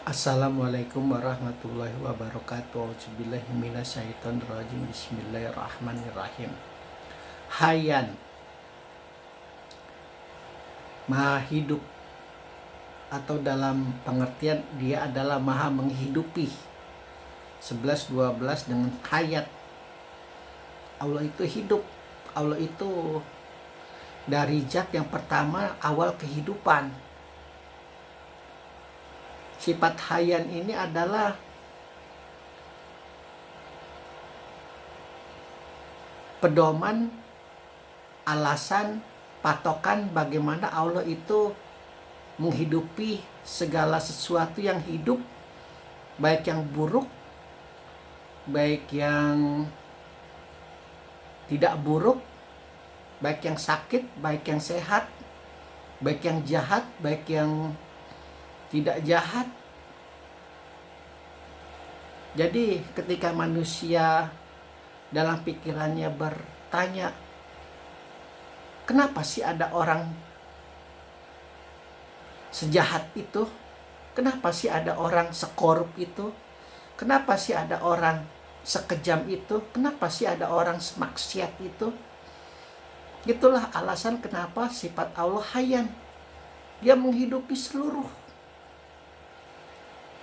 Assalamualaikum warahmatullahi wabarakatuh. Auzubillahi minasyaitonirrajim. Bismillahirrahmanirrahim. Hayyan, maha hidup, atau dalam pengertian dia adalah maha menghidupi. 11 12 dengan hayat. Allah itu hidup. Allah itu dari zat yang pertama, awal kehidupan. Sifat hayyan ini adalah pedoman, alasan, patokan bagaimana Allah itu menghidupi segala sesuatu yang hidup, baik yang buruk, baik yang tidak buruk, baik yang sakit, baik yang sehat, baik yang jahat, baik yang tidak jahat. Jadi ketika manusia dalam pikirannya bertanya, kenapa sih ada orang sejahat itu? Kenapa sih ada orang sekorup itu? Kenapa sih ada orang sekejam itu? Kenapa sih ada orang semaksiat itu? Itulah alasan kenapa sifat Allah hayyan. Dia menghidupi seluruh.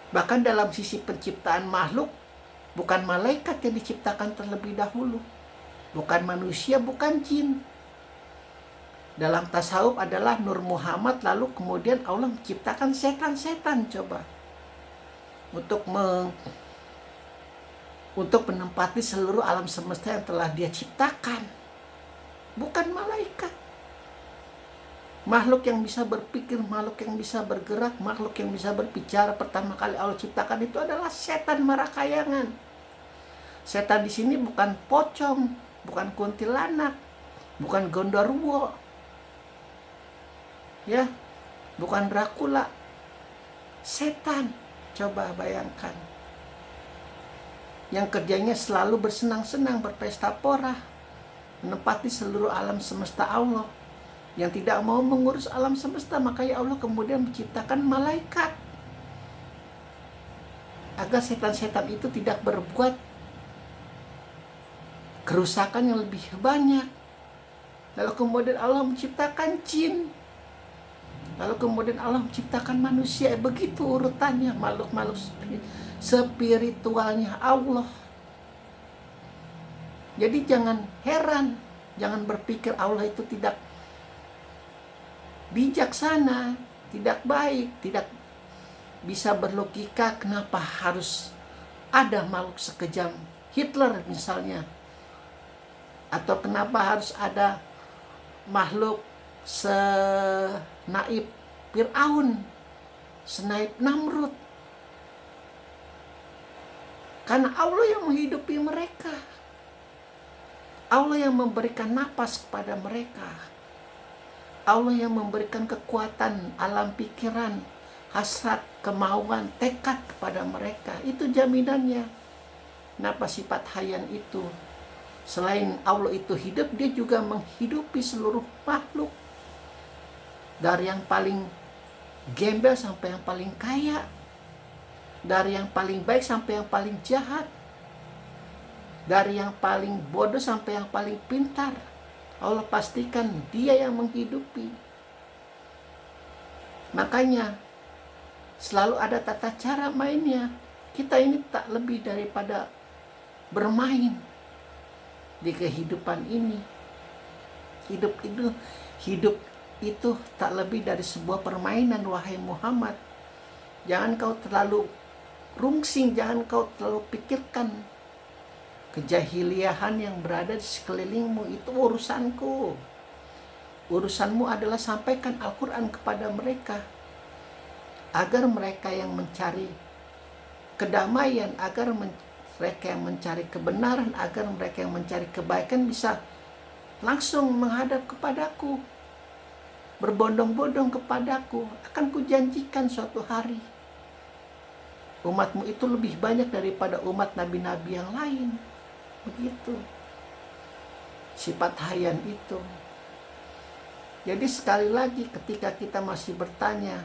Bahkan dalam sisi penciptaan makhluk, bukan malaikat yang diciptakan terlebih dahulu, bukan manusia, bukan jin. Dalam tasawuf adalah Nur Muhammad, lalu kemudian Allah menciptakan setan-setan coba untuk menempati seluruh alam semesta yang telah dia ciptakan. Bukan malaikat. Makhluk yang bisa berpikir, makhluk yang bisa bergerak, makhluk yang bisa berbicara pertama kali Allah ciptakan itu adalah setan marakayangan. Setan di sini bukan pocong, bukan kuntilanak, bukan gondorwo, ya, bukan Dracula. Setan, coba bayangkan, yang kerjanya selalu bersenang-senang, berpesta pora, menempati seluruh alam semesta Allah, yang tidak mau mengurus alam semesta. Makanya Allah kemudian menciptakan malaikat agar setan-setan itu tidak berbuat kerusakan yang lebih banyak. Lalu kemudian Allah menciptakan jin, lalu kemudian Allah menciptakan manusia. Begitu urutannya, makhluk-makhluk spiritualnya Allah. Jadi jangan heran, jangan berpikir Allah itu tidak bijaksana, tidak baik, tidak bisa berlogika. Kenapa harus ada makhluk sekejam Hitler misalnya, atau kenapa harus ada makhluk senaib Fir'aun, senaib Namrud? Karena Allah yang menghidupi mereka, Allah yang memberikan napas kepada mereka, Allah yang memberikan kekuatan alam pikiran, hasrat, kemauan, tekad kepada mereka. Itu jaminannya. Kenapa sifat hayyan itu? Selain Allah itu hidup, dia juga menghidupi seluruh makhluk. Dari yang paling gembel sampai yang paling kaya. Dari yang paling baik sampai yang paling jahat. Dari yang paling bodoh sampai yang paling pintar. Allah pastikan dia yang menghidupi. Makanya selalu ada tata cara mainnya. Kita ini tak lebih daripada bermain di kehidupan ini. Hidup itu tak lebih dari sebuah permainan, wahai Muhammad. Jangan kau terlalu rungsing, jangan kau terlalu pikirkan kejahiliahan yang berada di sekelilingmu. Itu urusanku. Urusanmu adalah sampaikan Al-Quran kepada mereka, agar mereka yang mencari kedamaian, agar mereka yang mencari kebenaran, agar mereka yang mencari kebaikan bisa langsung menghadap kepadaku, berbondong-bondong kepadaku. Akan kujanjikan suatu hari umatmu itu lebih banyak daripada umat nabi-nabi yang lain. Begitu sifat hayyan itu. Jadi sekali lagi, ketika kita masih bertanya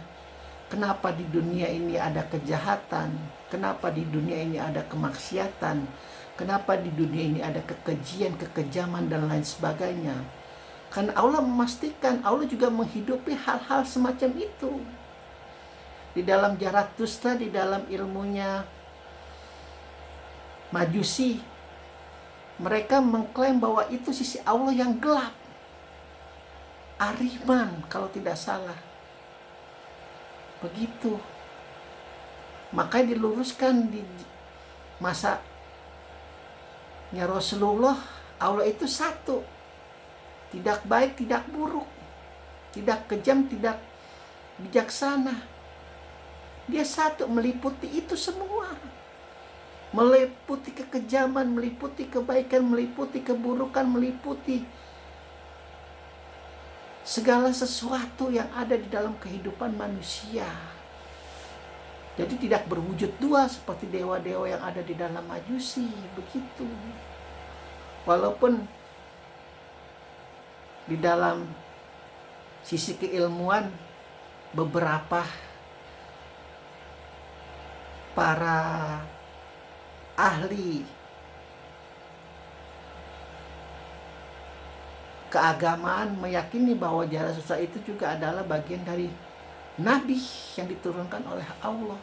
Kenapa di dunia ini ada kejahatan? Kenapa di dunia ini ada kemaksiatan? Kenapa di dunia ini ada kekejian, kekejaman, dan lain sebagainya? Karena Allah memastikan, Allah juga menghidupi hal-hal semacam itu. Di dalam Zarathustra, di dalam ilmunya Majusi, mereka mengklaim bahwa itu sisi Allah yang gelap. Ahriman kalau tidak salah. Begitu. Makanya diluruskan di masanya Rasulullah, Allah itu satu. Tidak baik, tidak buruk. Tidak kejam, tidak bijaksana. Dia satu, meliputi itu semua. Meliputi kekejaman, meliputi kebaikan, meliputi keburukan, meliputi segala sesuatu yang ada di dalam kehidupan manusia. Jadi tidak berwujud dua seperti dewa-dewa yang ada di dalam Majusi, begitu. Walaupun di dalam sisi keilmuan beberapa para ahli keagamaan meyakini bahwa Zarathustra itu juga adalah bagian dari nabi yang diturunkan oleh Allah.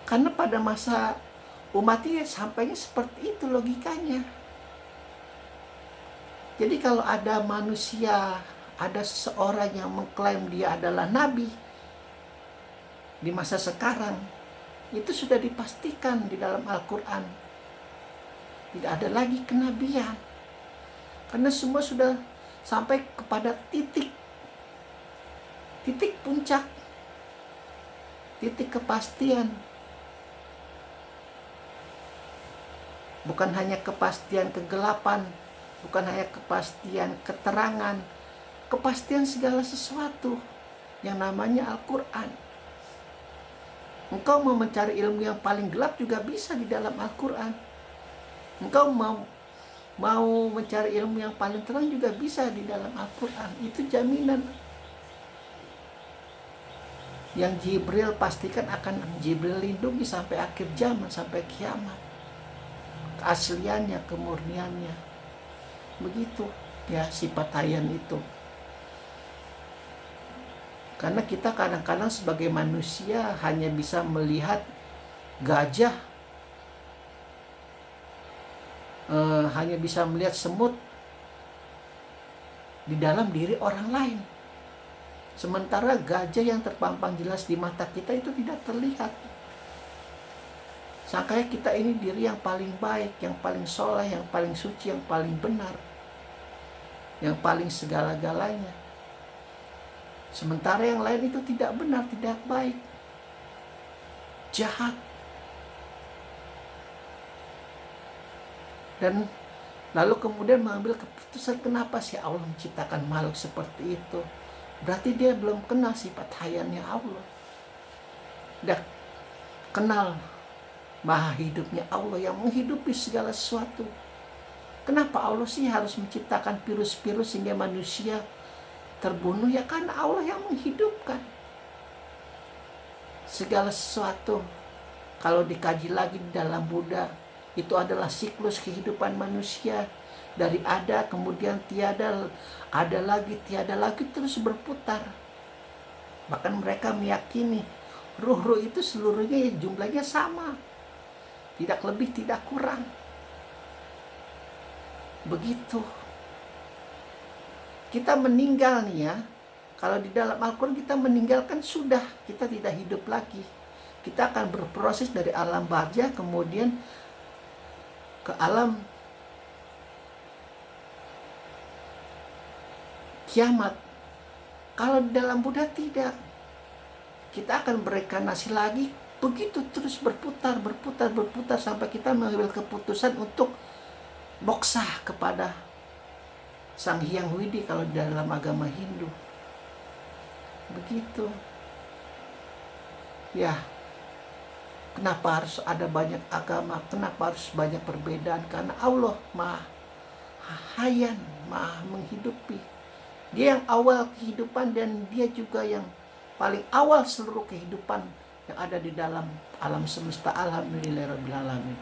Karena pada masa umatnya sampainya seperti itu logikanya. Jadi kalau ada manusia, ada seseorang yang mengklaim dia adalah nabi di masa sekarang, itu sudah dipastikan di dalam Al-Quran. Tidak ada lagi kenabian. Karena semua sudah sampai kepada titik puncak, titik kepastian. Bukan hanya kepastian kegelapan, bukan hanya kepastian keterangan, kepastian segala sesuatu yang namanya Al-Quran. Engkau mau mencari ilmu yang paling gelap juga bisa di dalam Al-Quran. Engkau mau mencari ilmu yang paling terang juga bisa di dalam Al-Quran. Itu jaminan yang Jibril pastikan akan Jibril lindungi sampai akhir zaman, sampai kiamat. Keasliannya, kemurniannya, begitu ya sifat hayan itu. Karena kita kadang-kadang sebagai manusia hanya bisa melihat gajah, hanya bisa melihat semut di dalam diri orang lain. Sementara gajah yang terpampang jelas di mata kita itu tidak terlihat. Sangkanya kita ini diri yang paling baik, yang paling soleh, yang paling suci, yang paling benar, yang paling segala-galanya. Sementara yang lain itu tidak benar, tidak baik, jahat. Dan lalu kemudian mengambil keputusan, kenapa sih Allah menciptakan makhluk seperti itu? Berarti dia belum kenal sifat hayannya Allah. Dia kenal maha hidupnya Allah yang menghidupi segala sesuatu. Kenapa Allah sih harus menciptakan virus-virus sehingga manusia terbunuh? Ya karena Allah yang menghidupkan segala sesuatu. Kalau dikaji lagi di dalam Buddha, itu adalah siklus kehidupan manusia. Dari ada, kemudian tiada, ada lagi, tiada lagi, terus berputar. Bahkan mereka meyakini ruh-ruh itu seluruhnya jumlahnya sama, tidak lebih, tidak kurang. Begitu. Kita meninggal nih ya. Kalau di dalam Al-Quran kita meninggalkan sudah, kita tidak hidup lagi. Kita akan berproses dari alam barzah kemudian ke alam kiamat. Kalau di dalam Buddha tidak. Kita akan bereinkarnasi lagi, begitu terus berputar sampai kita mengambil keputusan untuk moksa kepada Sang Hyang Widi kalau di dalam agama Hindu. Begitu. Ya. Kenapa harus ada banyak agama? Kenapa harus banyak perbedaan? Karena Allah Maha Hayan, Maha menghidupi. Dia yang awal kehidupan dan dia juga yang paling awal seluruh kehidupan yang ada di dalam alam semesta. Alhamdulillahirabbil alamin.